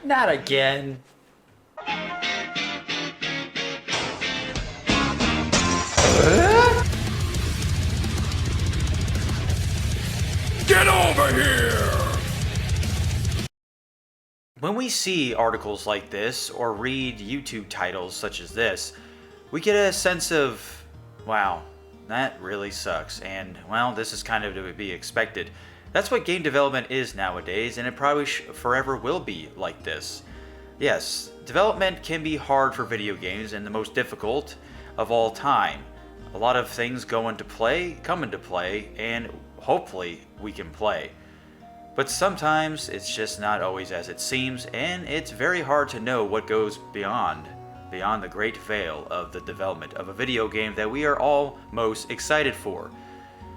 Not again. Get over here! When we see articles like this or read YouTube titles such as this, we get a sense of, wow, that really sucks, and, well, this is kind of to be expected. That's what game development is nowadays, and it probably forever will be like this. Yes, development can be hard for video games and the most difficult of all time. A lot of things come into play, and hopefully we can play. But sometimes it's just not always as it seems, and it's very hard to know what goes beyond the great veil of the development of a video game that we are all most excited for.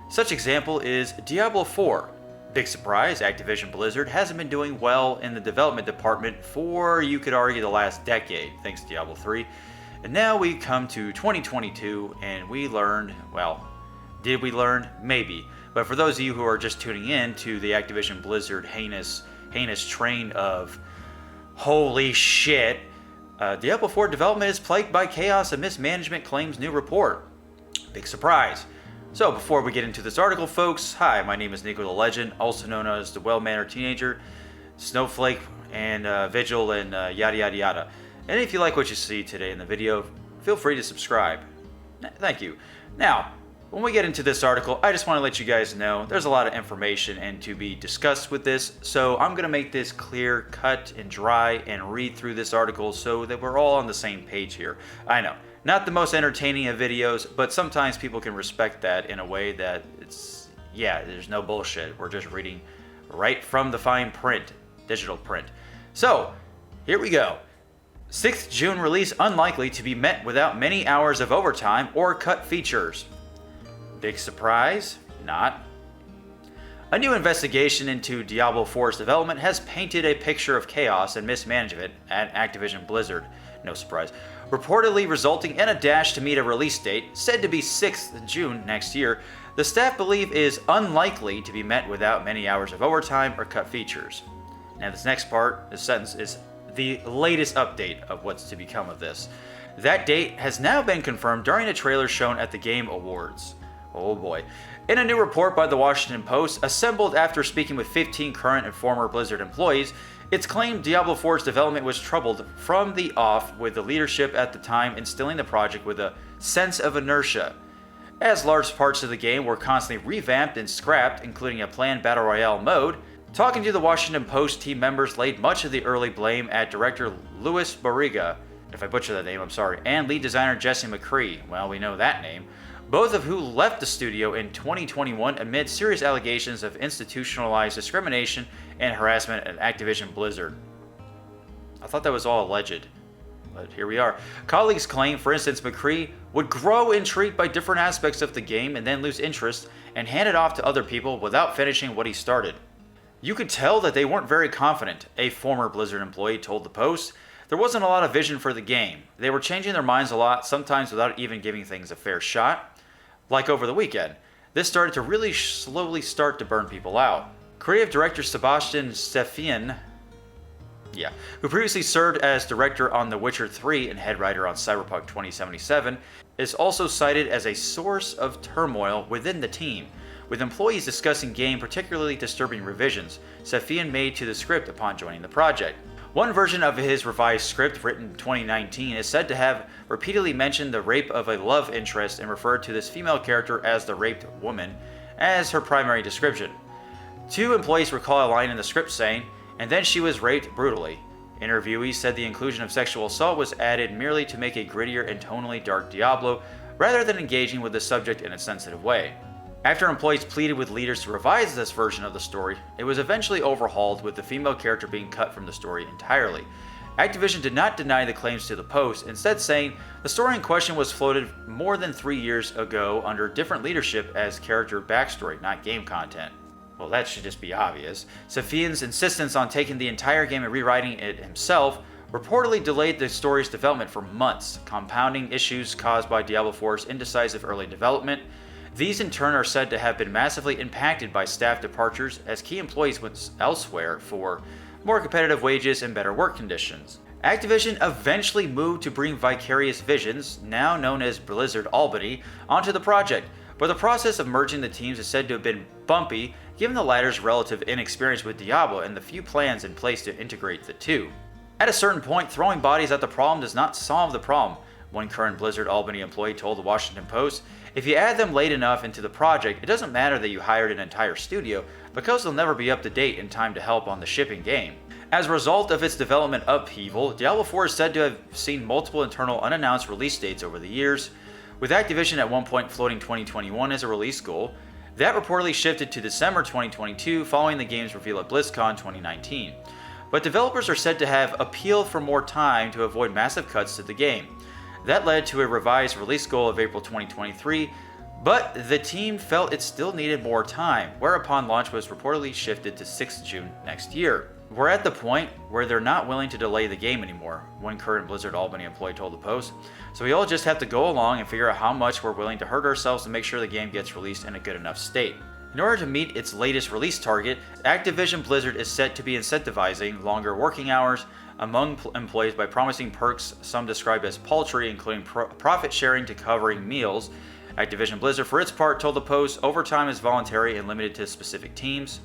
Such example is Diablo 4. Big surprise, Activision Blizzard hasn't been doing well in the development department for, you could argue, the last decade, thanks to Diablo 3. And now we come to 2022 and we learned, well, did we learn? Maybe. But for those of you who are just tuning in to the Activision Blizzard heinous train of holy shit, Diablo 4 development is plagued by chaos and mismanagement, claims new report. Big surprise. So before we get into this article, folks, hi, my name is NikoTheLegend, also known as the well-mannered teenager, Snowflake, and Vigil, and yada yada yada. And if you like what you see today in the video, feel free to subscribe. Thank you. Now, when we get into this article, I just want to let you guys know there's a lot of information and to be discussed with this, so I'm going to make this clear, cut, and dry, and read through this article so that we're all on the same page here. I know, not the most entertaining of videos, but sometimes people can respect that in a way that it's, yeah, there's no bullshit. We're just reading right from the fine print, digital print. So, here we go. 6th June release unlikely to be met without many hours of overtime or cut features. Big surprise? Not. A new investigation into Diablo 4's development has painted a picture of chaos and mismanagement at Activision Blizzard. No surprise. Reportedly resulting in a dash to meet a release date, said to be 6th June next year, the staff believe is unlikely to be met without many hours of overtime or cut features. Now this next part, this sentence, is the latest update of what's to become of this. That date has now been confirmed during a trailer shown at the Game Awards. Oh boy. In a new report by the Washington Post, assembled after speaking with 15 current and former Blizzard employees, it's claimed Diablo 4's development was troubled from the off, with the leadership at the time instilling the project with a sense of inertia. As large parts of the game were constantly revamped and scrapped, including a planned Battle Royale mode, talking to the Washington Post, team members laid much of the early blame at director Louis Barriga, if I butcher that name, I'm sorry, and lead designer Jesse McCree, well, we know that name, both of who left the studio in 2021 amid serious allegations of institutionalized discrimination and harassment at Activision Blizzard. I thought that was all alleged, but here we are. Colleagues claim, for instance, McCree would grow intrigued by different aspects of the game and then lose interest and hand it off to other people without finishing what he started. You could tell that they weren't very confident, a former Blizzard employee told the Post. There wasn't a lot of vision for the game. They were changing their minds a lot, sometimes without even giving things a fair shot. Like over the weekend, this started to really slowly start to burn people out. Creative director Sebastian Stephan, who previously served as director on The Witcher 3 and head writer on Cyberpunk 2077, is also cited as a source of turmoil within the team, with employees discussing game particularly disturbing revisions Stephan made to the script upon joining the project. One version of his revised script, written in 2019, is said to have repeatedly mentioned the rape of a love interest and referred to this female character as the raped woman as her primary description. Two employees recall a line in the script saying, "And then she was raped brutally." Interviewees said the inclusion of sexual assault was added merely to make a grittier and tonally dark Diablo, rather than engaging with the subject in a sensitive way. After employees pleaded with leaders to revise this version of the story, it was eventually overhauled, with the female character being cut from the story entirely. Activision did not deny the claims to the Post, instead saying the story in question was floated more than 3 years ago under different leadership as character backstory, not game content. Well, that should just be obvious. Stephan's insistence on taking the entire game and rewriting it himself reportedly delayed the story's development for months, compounding issues caused by Diablo 4's indecisive early development. These in turn are said to have been massively impacted by staff departures as key employees went elsewhere for more competitive wages, and better work conditions. Activision eventually moved to bring Vicarious Visions, now known as Blizzard Albany, onto the project, but the process of merging the teams is said to have been bumpy given the latter's relative inexperience with Diablo and the few plans in place to integrate the two. At a certain point, throwing bodies at the problem does not solve the problem. One current Blizzard Albany employee told the Washington Post, "If you add them late enough into the project, it doesn't matter that you hired an entire studio, because they'll never be up to date in time to help on the shipping game." As a result of its development upheaval, Diablo 4 is said to have seen multiple internal unannounced release dates over the years, with Activision at one point floating 2021 as a release goal. That reportedly shifted to December 2022 following the game's reveal at BlizzCon 2019. But developers are said to have appealed for more time to avoid massive cuts to the game. That led to a revised release goal of April 2023, but the team felt it still needed more time, whereupon launch was reportedly shifted to 6th June next year. "We're at the point where they're not willing to delay the game anymore," one current Blizzard Albany employee told the Post. "So we all just have to go along and figure out how much we're willing to hurt ourselves to make sure the game gets released in a good enough state." In order to meet its latest release target, Activision Blizzard is set to be incentivizing longer working hours among employees by promising perks some describe as paltry, including profit sharing to covering meals. Activision Blizzard, for its part, told the Post overtime is voluntary and limited to specific teams.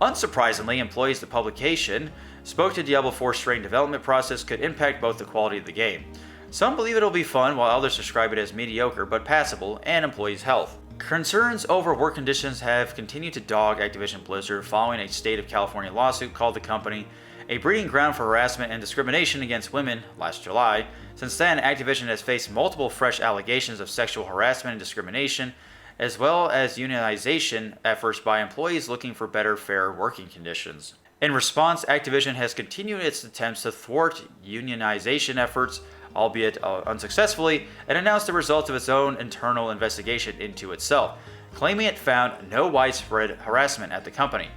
Unsurprisingly, employees of the publication spoke to Diablo 4's strained development process could impact both the quality of the game. Some believe it'll be fun, while others describe it as mediocre but passable, and employees' health. Concerns over work conditions have continued to dog Activision Blizzard following a state of California lawsuit called the company a breeding ground for harassment and discrimination against women last July. Since then, Activision has faced multiple fresh allegations of sexual harassment and discrimination, as well as unionization efforts by employees looking for better, fair working conditions. In response, Activision has continued its attempts to thwart unionization efforts, albeit unsuccessfully, and announced the results of its own internal investigation into itself, claiming it found no widespread harassment at the company.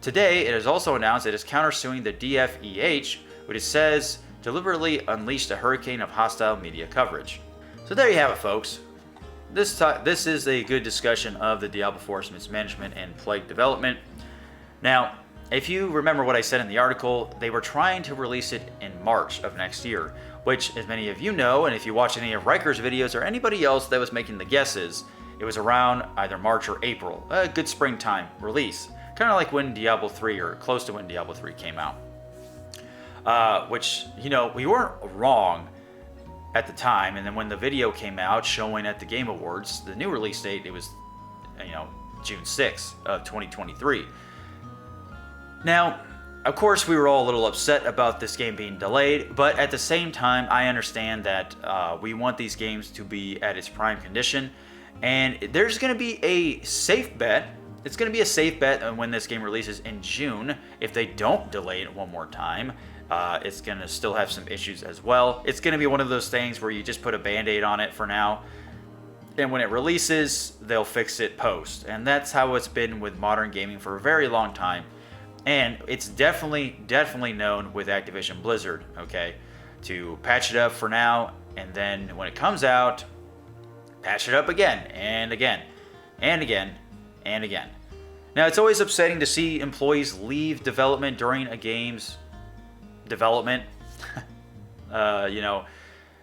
Today, it has also announced it is countersuing the DFEH, which it says deliberately unleashed a hurricane of hostile media coverage. So there you have it, folks. This is a good discussion of the Diablo 4's mismanagement and plague development. Now, if you remember what I said in the article, they were trying to release it in March of next year, which, as many of you know, and if you watch any of Riker's videos or anybody else that was making the guesses, it was around either March or April, a good springtime release. Kind of like when Diablo 3, or close to when Diablo 3 came out. Which, we weren't wrong at the time, and then when the video came out showing at the Game Awards, the new release date, it was, June 6th of 2023. Now, of course, we were all a little upset about this game being delayed, but at the same time, I understand that we want these games to be at its prime condition, and there's going to be a safe bet. It's going to be a safe bet when this game releases in June. If they don't delay it one more time, it's going to still have some issues as well. It's going to be one of those things where you just put a band-aid on it for now, and when it releases, they'll fix it post. And that's how it's been with modern gaming for a very long time. And it's definitely known with Activision Blizzard, okay, to patch it up for now, and then when it comes out, patch it up again, and again, and again, and again. Now, it's always upsetting to see employees leave development during a game's development,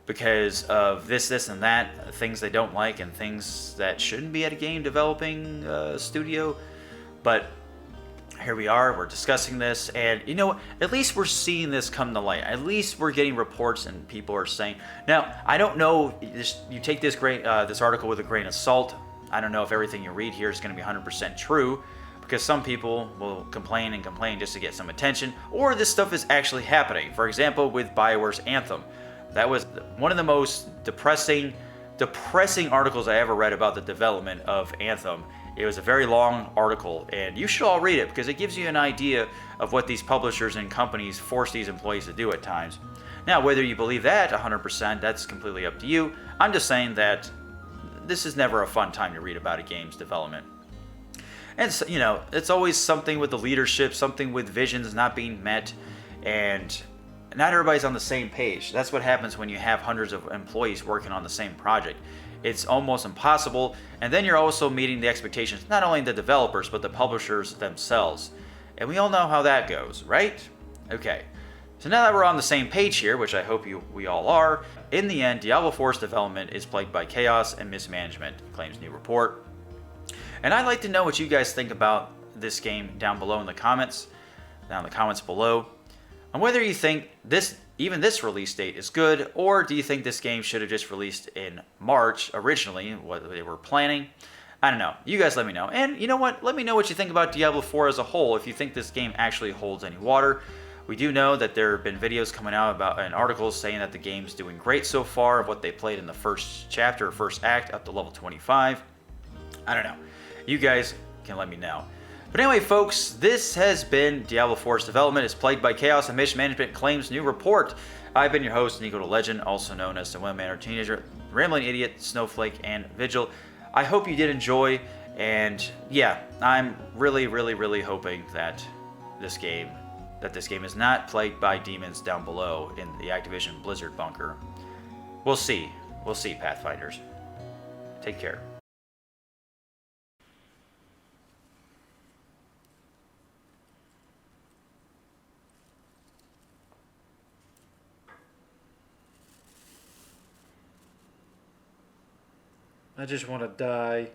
because of this, and that, things they don't like, and things that shouldn't be at a game developing studio. But here we are, we're discussing this, and at least we're seeing this come to light. At least we're getting reports and people are saying. Now, I don't know, you take this article with a grain of salt. I don't know if everything you read here is going to be 100% true, because some people will complain and complain just to get some attention, or this stuff is actually happening. For example, with BioWare's Anthem. That was one of the most depressing articles I ever read about the development of Anthem. It was a very long article, and you should all read it because it gives you an idea of what these publishers and companies force these employees to do at times. Now, whether you believe that 100%, that's completely up to you. I'm just saying that this is never a fun time to read about a game's development. And it's always something with the leadership, something with visions not being met, and not everybody's on the same page. That's what happens when you have hundreds of employees working on the same project. It's almost impossible, and then you're also meeting the expectations, not only the developers, but the publishers themselves. And we all know how that goes, right? Okay, so now that we're on the same page here, which I hope we all are, in the end, Diablo 4's development is plagued by chaos and mismanagement, claims new report. And I'd like to know what you guys think about this game down below in the comments, below, and whether you think even this release date is good, or do you think this game should have just released in March originally, what they were planning. I don't know. You guys let me know. And you know what? Let me know what you think about Diablo 4 as a whole, if you think this game actually holds any water. We do know that there have been videos coming out and articles saying that the game's doing great so far of what they played in the first chapter or first act up to level 25. I don't know. You guys can let me know. But anyway, folks, this has been Diablo 4's development is plagued by chaos and mismanagement, claims new report. I've been your host, NikoTheLegend, also known as the One-Manner Teenager, Rambling Idiot, Snowflake, and Vigil. I hope you did enjoy, and yeah, I'm really hoping that this game is not plagued by demons down below in the Activision Blizzard bunker. We'll see, Pathfinders. Take care. I just want to die.